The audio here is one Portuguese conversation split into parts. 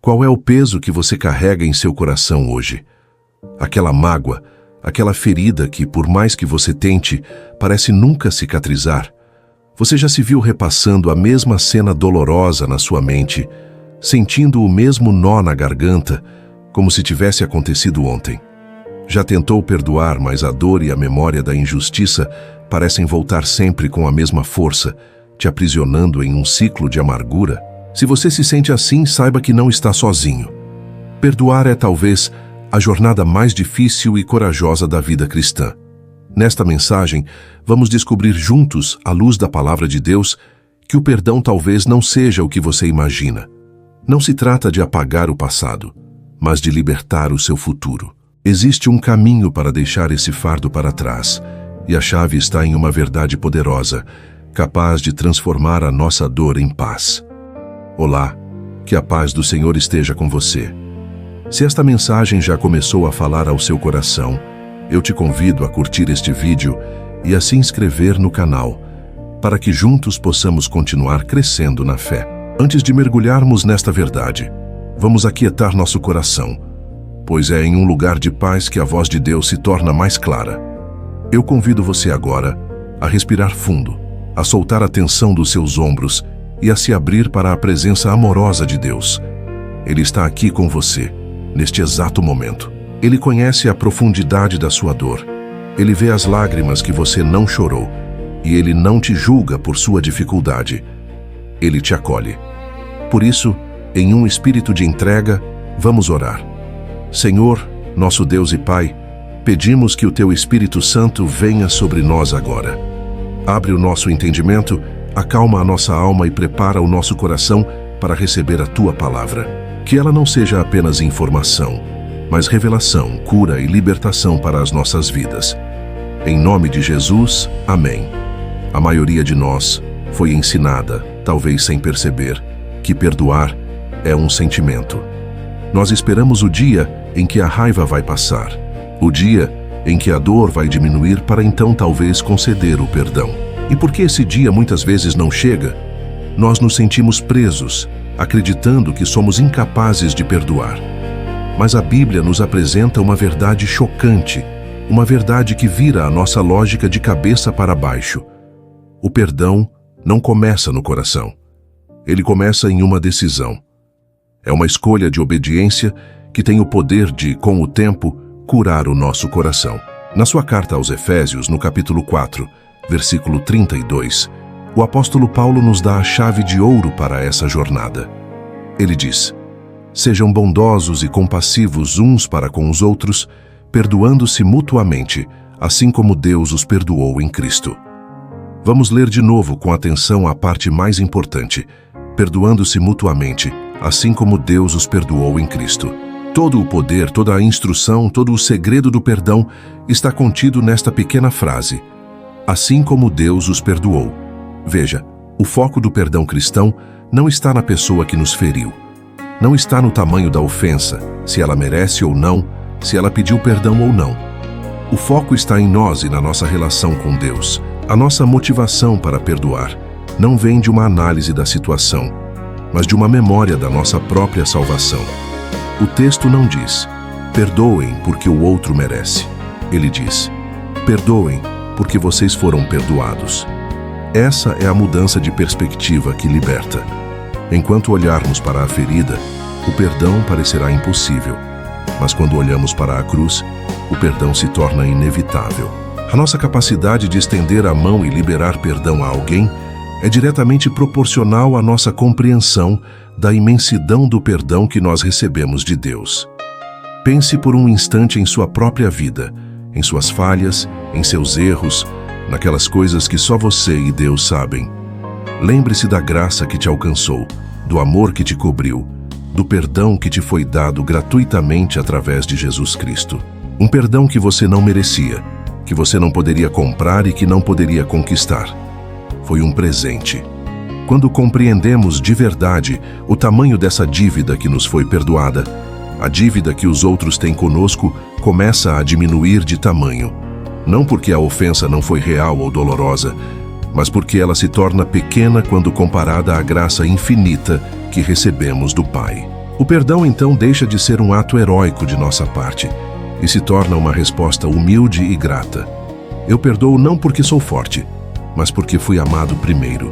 Qual é o peso que você carrega em seu coração hoje? Aquela mágoa, aquela ferida que, por mais que você tente, parece nunca cicatrizar. Você já se viu repassando a mesma cena dolorosa na sua mente, sentindo o mesmo nó na garganta, como se tivesse acontecido ontem. Já tentou perdoar, mas a dor e a memória da injustiça parecem voltar sempre com a mesma força, te aprisionando em um ciclo de amargura? Se você se sente assim, saiba que não está sozinho. Perdoar é talvez a jornada mais difícil e corajosa da vida cristã. Nesta mensagem, vamos descobrir juntos, à luz da palavra de Deus, que o perdão talvez não seja o que você imagina. Não se trata de apagar o passado, mas de libertar o seu futuro. Existe um caminho para deixar esse fardo para trás, e a chave está em uma verdade poderosa, capaz de transformar a nossa dor em paz. Olá, que a paz do Senhor esteja com você. Se esta mensagem já começou a falar ao seu coração, eu te convido a curtir este vídeo e a se inscrever no canal, para que juntos possamos continuar crescendo na fé. Antes de mergulharmos nesta verdade, vamos aquietar nosso coração, pois é em um lugar de paz que a voz de Deus se torna mais clara. Eu convido você agora a respirar fundo, a soltar a tensão dos seus ombros e a se abrir para a presença amorosa de Deus. Ele está aqui com você, neste exato momento. Ele conhece a profundidade da sua dor. Ele vê as lágrimas que você não chorou, e Ele não te julga por sua dificuldade. Ele te acolhe. Por isso, em um espírito de entrega, vamos orar. Senhor, nosso Deus e Pai, pedimos que o Teu Espírito Santo venha sobre nós agora. Abre o nosso entendimento, acalma a nossa alma e prepara o nosso coração para receber a Tua palavra. Que ela não seja apenas informação, mas revelação, cura e libertação para as nossas vidas. Em nome de Jesus, amém. A maioria de nós foi ensinada, talvez sem perceber, que perdoar é um sentimento. Nós esperamos o dia em que a raiva vai passar, o dia em que a dor vai diminuir para então talvez conceder o perdão. E porque esse dia muitas vezes não chega, nós nos sentimos presos, acreditando que somos incapazes de perdoar. Mas a Bíblia nos apresenta uma verdade chocante, uma verdade que vira a nossa lógica de cabeça para baixo. O perdão não começa no coração. Ele começa em uma decisão. É uma escolha de obediência que tem o poder de, com o tempo, curar o nosso coração. Na sua carta aos Efésios, no capítulo 4, versículo 32, o apóstolo Paulo nos dá a chave de ouro para essa jornada. Ele diz: sejam bondosos e compassivos uns para com os outros, perdoando-se mutuamente, assim como Deus os perdoou em Cristo. Vamos ler de novo com atenção a parte mais importante: perdoando-se mutuamente, assim como Deus os perdoou em Cristo. Todo o poder, toda a instrução, todo o segredo do perdão está contido nesta pequena frase: assim como Deus os perdoou. Veja, o foco do perdão cristão não está na pessoa que nos feriu. Não está no tamanho da ofensa, se ela merece ou não, se ela pediu perdão ou não. O foco está em nós e na nossa relação com Deus. A nossa motivação para perdoar não vem de uma análise da situação, mas de uma memória da nossa própria salvação. O texto não diz: perdoem porque o outro merece. Ele diz: perdoem porque vocês foram perdoados. Essa é a mudança de perspectiva que liberta. Enquanto olharmos para a ferida, o perdão parecerá impossível. Mas quando olhamos para a cruz, o perdão se torna inevitável. A nossa capacidade de estender a mão e liberar perdão a alguém é diretamente proporcional à nossa compreensão da imensidão do perdão que nós recebemos de Deus. Pense por um instante em sua própria vida, em suas falhas, em seus erros, naquelas coisas que só você e Deus sabem. Lembre-se da graça que te alcançou, do amor que te cobriu, do perdão que te foi dado gratuitamente através de Jesus Cristo. Um perdão que você não merecia, que você não poderia comprar e que não poderia conquistar. Foi um presente. Quando compreendemos de verdade o tamanho dessa dívida que nos foi perdoada, a dívida que os outros têm conosco começa a diminuir de tamanho. Não porque a ofensa não foi real ou dolorosa, mas porque ela se torna pequena quando comparada à graça infinita que recebemos do Pai. O perdão, então, deixa de ser um ato heróico de nossa parte e se torna uma resposta humilde e grata. Eu perdoo não porque sou forte, mas porque fui amado primeiro.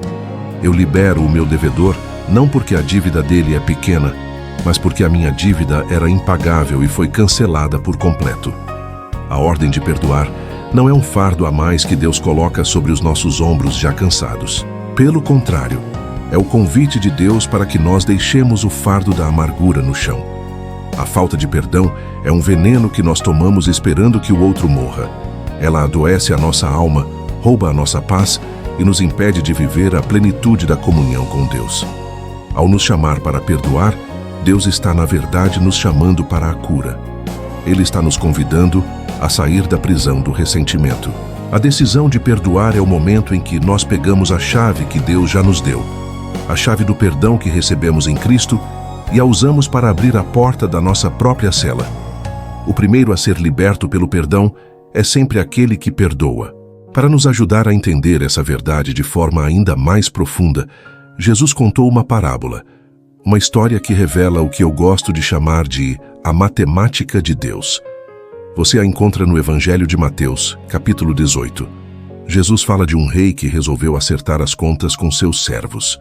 Eu libero o meu devedor não porque a dívida dele é pequena, mas porque a minha dívida era impagável e foi cancelada por completo. A ordem de perdoar não é um fardo a mais que Deus coloca sobre os nossos ombros já cansados. Pelo contrário, é o convite de Deus para que nós deixemos o fardo da amargura no chão. A falta de perdão é um veneno que nós tomamos esperando que o outro morra. Ela adoece a nossa alma, rouba a nossa paz e nos impede de viver a plenitude da comunhão com Deus. Ao nos chamar para perdoar, Deus está, na verdade, nos chamando para a cura. Ele está nos convidando a sair da prisão do ressentimento. A decisão de perdoar é o momento em que nós pegamos a chave que Deus já nos deu, a chave do perdão que recebemos em Cristo, e a usamos para abrir a porta da nossa própria cela. O primeiro a ser liberto pelo perdão é sempre aquele que perdoa. Para nos ajudar a entender essa verdade de forma ainda mais profunda, Jesus contou uma parábola, uma história que revela o que eu gosto de chamar de a matemática de Deus. Você a encontra no Evangelho de Mateus, capítulo 18. Jesus fala de um rei que resolveu acertar as contas com seus servos.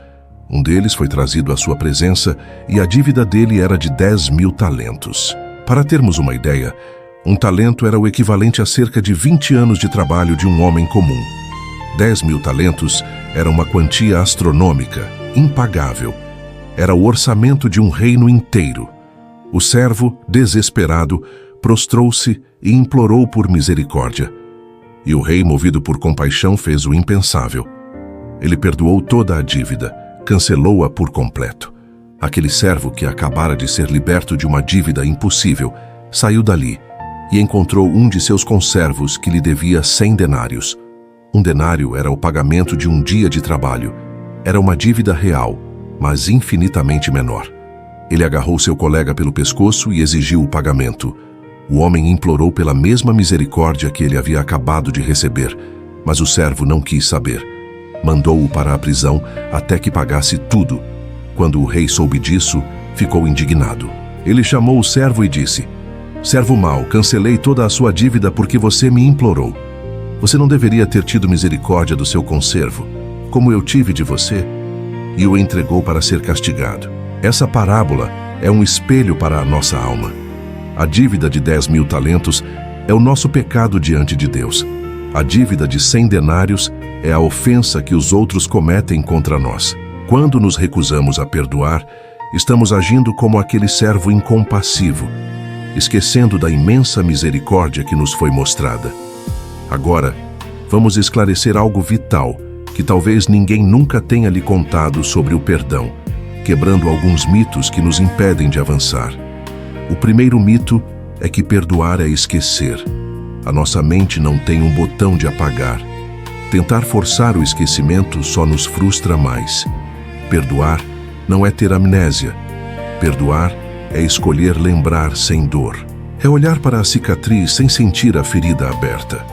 Um deles foi trazido à sua presença e a dívida dele era de 10.000 talentos. Para termos uma ideia, um talento era o equivalente a cerca de 20 anos de trabalho de um homem comum. 10.000 talentos era uma quantia astronômica, impagável. Era o orçamento de um reino inteiro. O servo, desesperado, prostrou-se e implorou por misericórdia. E o rei, movido por compaixão, fez o impensável. Ele perdoou toda a dívida, cancelou-a por completo. Aquele servo que acabara de ser liberto de uma dívida impossível, saiu dali e encontrou um de seus conservos que lhe devia 100 denários. Um denário era o pagamento de um dia de trabalho. Era uma dívida real, mas infinitamente menor. Ele agarrou seu colega pelo pescoço e exigiu o pagamento. O homem implorou pela mesma misericórdia que ele havia acabado de receber, mas o servo não quis saber. Mandou-o para a prisão até que pagasse tudo. Quando o rei soube disso, ficou indignado. Ele chamou o servo e disse: "Servo mau, cancelei toda a sua dívida porque você me implorou. Você não deveria ter tido misericórdia do seu conservo, como eu tive de você?" E o entregou para ser castigado. Essa parábola é um espelho para a nossa alma. A dívida de 10.000 talentos é o nosso pecado diante de Deus. A dívida de 100 denários é a ofensa que os outros cometem contra nós. Quando nos recusamos a perdoar, estamos agindo como aquele servo incompassivo, esquecendo da imensa misericórdia que nos foi mostrada. Agora, vamos esclarecer algo vital que talvez ninguém nunca tenha lhe contado sobre o perdão, quebrando alguns mitos que nos impedem de avançar. O primeiro mito é que perdoar é esquecer. A nossa mente não tem um botão de apagar. Tentar forçar o esquecimento só nos frustra mais. Perdoar não é ter amnésia. Perdoar é escolher lembrar sem dor. É olhar para a cicatriz sem sentir a ferida aberta.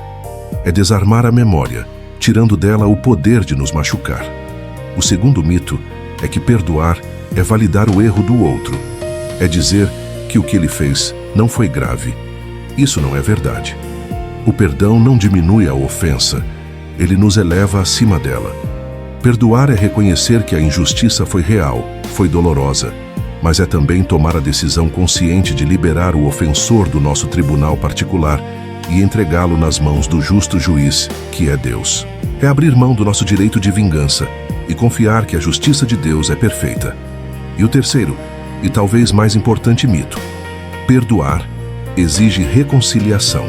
É desarmar a memória, tirando dela o poder de nos machucar. O segundo mito é que perdoar é validar o erro do outro. É dizer que o que ele fez não foi grave. Isso não é verdade. O perdão não diminui a ofensa, ele nos eleva acima dela. Perdoar é reconhecer que a injustiça foi real, foi dolorosa, mas é também tomar a decisão consciente de liberar o ofensor do nosso tribunal particular e entregá-lo nas mãos do justo juiz, que é Deus. É abrir mão do nosso direito de vingança e confiar que a justiça de Deus é perfeita. E o terceiro, e talvez mais importante mito: perdoar exige reconciliação.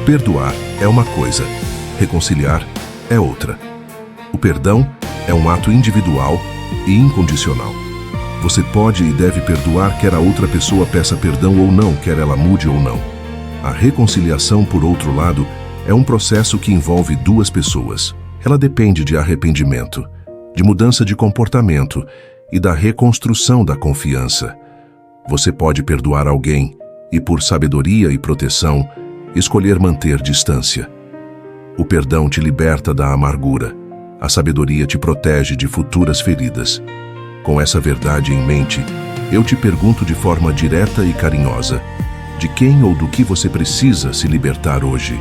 Perdoar é uma coisa, reconciliar é outra. O perdão é um ato individual e incondicional. Você pode e deve perdoar quer a outra pessoa peça perdão ou não, quer ela mude ou não. A reconciliação, por outro lado, é um processo que envolve duas pessoas. Ela depende de arrependimento, de mudança de comportamento e da reconstrução da confiança. Você pode perdoar alguém e, por sabedoria e proteção, escolher manter distância. O perdão te liberta da amargura. A sabedoria te protege de futuras feridas. Com essa verdade em mente, Eu te pergunto de forma direta e carinhosa: de quem ou do que você precisa se libertar hoje?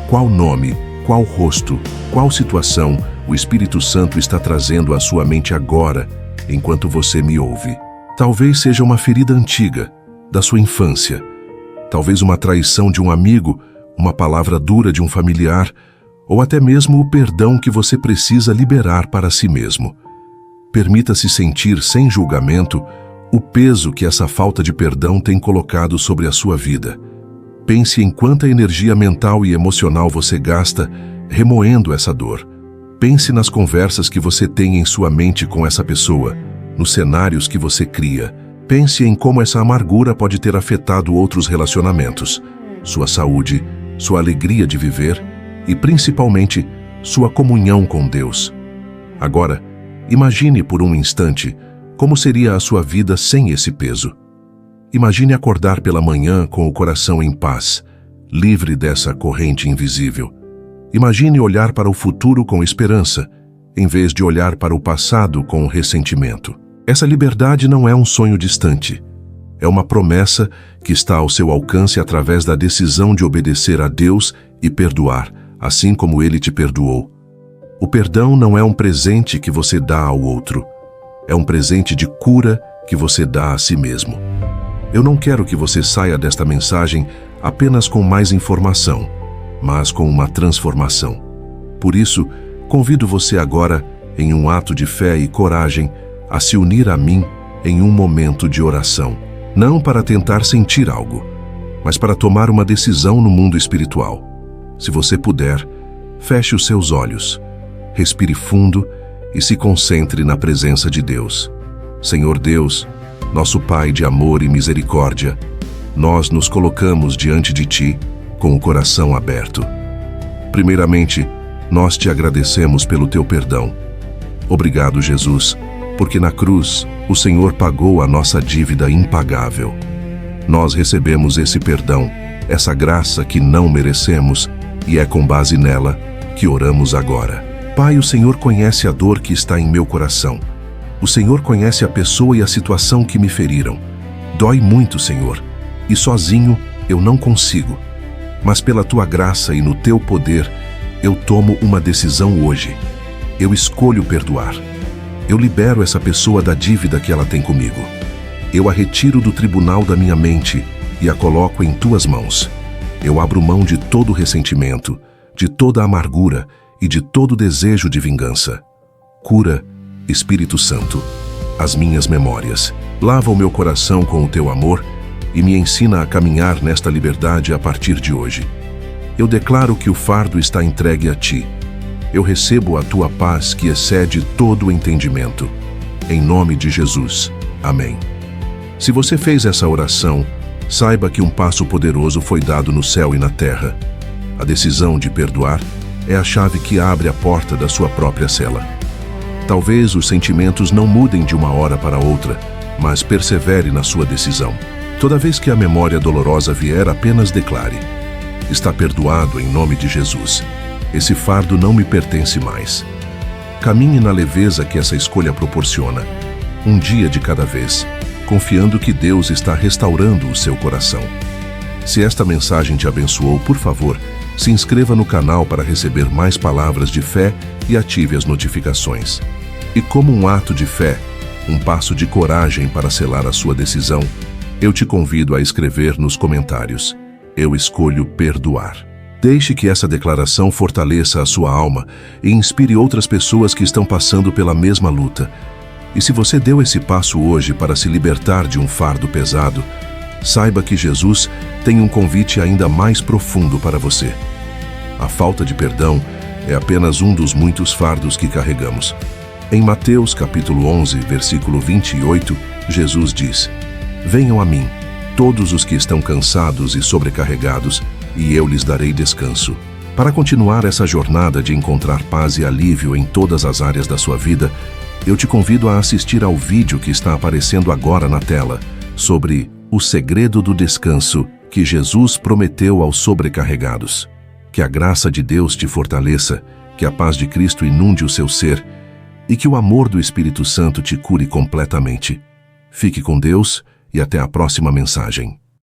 Qual nome, qual rosto, qual situação o Espírito Santo está trazendo à sua mente agora, enquanto você me ouve? Talvez seja uma ferida antiga, da sua infância. Talvez uma traição de um amigo, uma palavra dura de um familiar, ou até mesmo o perdão que você precisa liberar para si mesmo. Permita-se sentir sem julgamento o peso que essa falta de perdão tem colocado sobre a sua vida. Pense em quanta energia mental e emocional você gasta remoendo essa dor. Pense nas conversas que você tem em sua mente com essa pessoa, nos cenários que você cria. Pense em como essa amargura pode ter afetado outros relacionamentos, sua saúde, sua alegria de viver e, principalmente, sua comunhão com Deus. Agora, imagine por um instante como seria a sua vida sem esse peso. Imagine acordar pela manhã com o coração em paz, livre dessa corrente invisível. Imagine olhar para o futuro com esperança, em vez de olhar para o passado com ressentimento. Essa liberdade não é um sonho distante. É uma promessa que está ao seu alcance através da decisão de obedecer a Deus e perdoar, assim como Ele te perdoou. O perdão não é um presente que você dá ao outro. É um presente de cura que você dá a si mesmo. Eu não quero que você saia desta mensagem apenas com mais informação, mas com uma transformação. Por isso, convido você agora, em um ato de fé e coragem, a se unir a mim em um momento de oração. Não para tentar sentir algo, mas para tomar uma decisão no mundo espiritual. Se você puder, feche os seus olhos, respire fundo e se concentre na presença de Deus. Senhor Deus, nosso Pai de amor e misericórdia, nós nos colocamos diante de Ti com o coração aberto. Primeiramente, nós te agradecemos pelo Teu perdão. Obrigado, Jesus, porque na cruz o Senhor pagou a nossa dívida impagável. Nós recebemos esse perdão, essa graça que não merecemos, e é com base nela que oramos agora. Pai, o Senhor conhece a dor que está em meu coração. O Senhor conhece a pessoa e a situação que me feriram. Dói muito, Senhor, e sozinho eu não consigo. Mas pela Tua graça e no Teu poder, eu tomo uma decisão hoje. Eu escolho perdoar. Eu libero essa pessoa da dívida que ela tem comigo. Eu a retiro do tribunal da minha mente e a coloco em Tuas mãos. Eu abro mão de todo ressentimento, de toda amargura e de todo desejo de vingança. Cura, Espírito Santo, as minhas memórias. Lava o meu coração com o Teu amor e me ensina a caminhar nesta liberdade a partir de hoje. Eu declaro que o fardo está entregue a Ti. Eu recebo a Tua paz que excede todo o entendimento. Em nome de Jesus. Amém. Se você fez essa oração, saiba que um passo poderoso foi dado no céu e na terra. A decisão de perdoar é a chave que abre a porta da sua própria cela. Talvez os sentimentos não mudem de uma hora para outra, mas persevere na sua decisão. Toda vez que a memória dolorosa vier, apenas declare: está perdoado em nome de Jesus. Esse fardo não me pertence mais. Caminhe na leveza que essa escolha proporciona, um dia de cada vez, confiando que Deus está restaurando o seu coração. Se esta mensagem te abençoou, por favor, se inscreva no canal para receber mais palavras de fé e ative as notificações. E como um ato de fé, um passo de coragem para selar a sua decisão, eu te convido a escrever nos comentários: eu escolho perdoar. Deixe que essa declaração fortaleça a sua alma e inspire outras pessoas que estão passando pela mesma luta. E se você deu esse passo hoje para se libertar de um fardo pesado, saiba que Jesus tem um convite ainda mais profundo para você. A falta de perdão é apenas um dos muitos fardos que carregamos. Em Mateus capítulo 11, versículo 28, Jesus diz: venham a mim, todos os que estão cansados e sobrecarregados, e eu lhes darei descanso. Para continuar essa jornada de encontrar paz e alívio em todas as áreas da sua vida, eu te convido a assistir ao vídeo que está aparecendo agora na tela, sobre o segredo do descanso que Jesus prometeu aos sobrecarregados. Que a graça de Deus te fortaleça, que a paz de Cristo inunde o seu ser e que o amor do Espírito Santo te cure completamente. Fique com Deus e até a próxima mensagem.